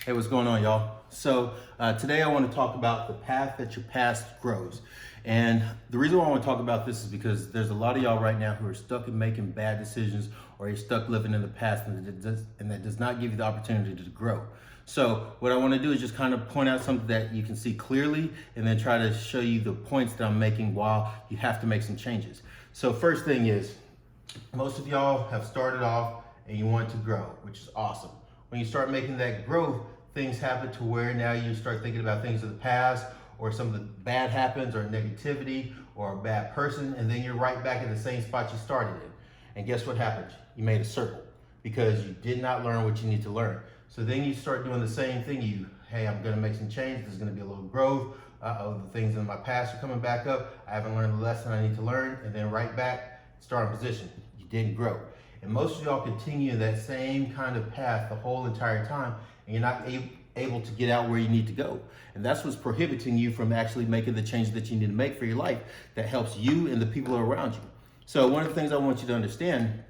Hey, what's going on, y'all? So today I want to talk about the path that your past grows. And the reason why I want to talk about this is because there's a lot of y'all right now who are stuck in making bad decisions, or you're stuck living in the past, and that does not give you the opportunity to grow. So what I want to do is just kind of point out something that you can see clearly, and then try to show you the points that I'm making while you have to make some changes. So first thing is, most of y'all have started off and you want to grow, which is awesome. When you start making that growth, things happen to where now you start thinking about things of the past, or something bad happens, or negativity, or a bad person, and then you're right back in the same spot you started in. And guess what happened? You made a circle because you did not learn what you need to learn. So then you start doing the same thing. Hey, I'm gonna make some change. There's gonna be a little growth. The things in my past are coming back up. I haven't learned the lesson I need to learn, and then right back, start in position. You didn't grow. And most of y'all continue that same kind of path the whole entire time, and you're not able to get out where you need to go. And that's what's prohibiting you from actually making the change that you need to make for your life that helps you and the people around you. So one of the things I want you to understand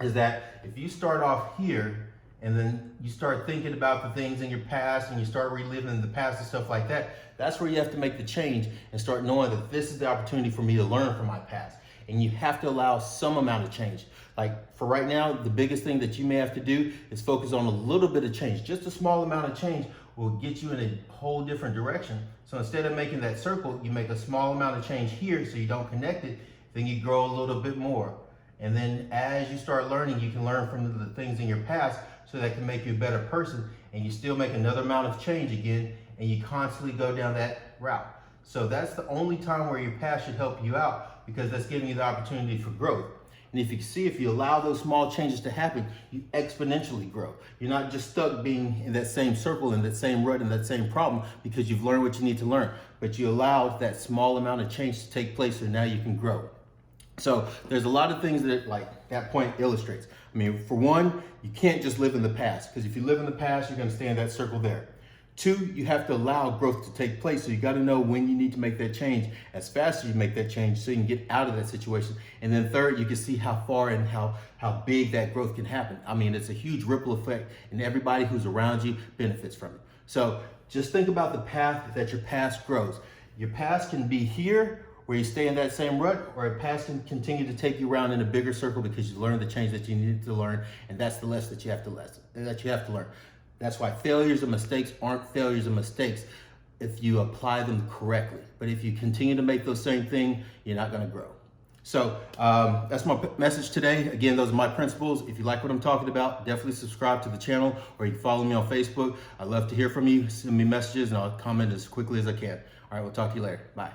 is that if you start off here and then you start thinking about the things in your past and you start reliving the past and stuff like that, that's where you have to make the change and start knowing that this is the opportunity for me to learn from my past. And you have to allow some amount of change. Like for right now, the biggest thing that you may have to do is focus on a little bit of change. Just a small amount of change will get you in a whole different direction. So instead of making that circle, you make a small amount of change here so you don't connect it, then you grow a little bit more. And then as you start learning, you can learn from the things in your past so that can make you a better person, and you still make another amount of change again, and you constantly go down that route. So that's the only time where your past should help you out, because that's giving you the opportunity for growth. And if you can see, if you allow those small changes to happen, you exponentially grow. You're not just stuck being in that same circle, in that same rut, in that same problem, because you've learned what you need to learn. But you allowed that small amount of change to take place, so now you can grow. So there's a lot of things that like that point illustrates. I mean, for one, you can't just live in the past, because if you live in the past, you're going to stay in that circle there. Two, you have to allow growth to take place. So you got to know when you need to make that change as fast as you make that change so you can get out of that situation. And then third, you can see how far and how big that growth can happen. I mean, it's a huge ripple effect, and everybody who's around you benefits from it. So just think about the path that your past grows. Your past can be here where you stay in that same rut, or a past can continue to take you around in a bigger circle because you learned the change that you needed to learn, and that's the lesson that you have to learn. That's why failures and mistakes aren't failures and mistakes if you apply them correctly. But if you continue to make those same things, you're not going to grow. So that's my message today. Again, those are my principles. If you like what I'm talking about, definitely subscribe to the channel, or you can follow me on Facebook. I'd love to hear from you. Send me messages and I'll comment as quickly as I can. All right, we'll talk to you later. Bye.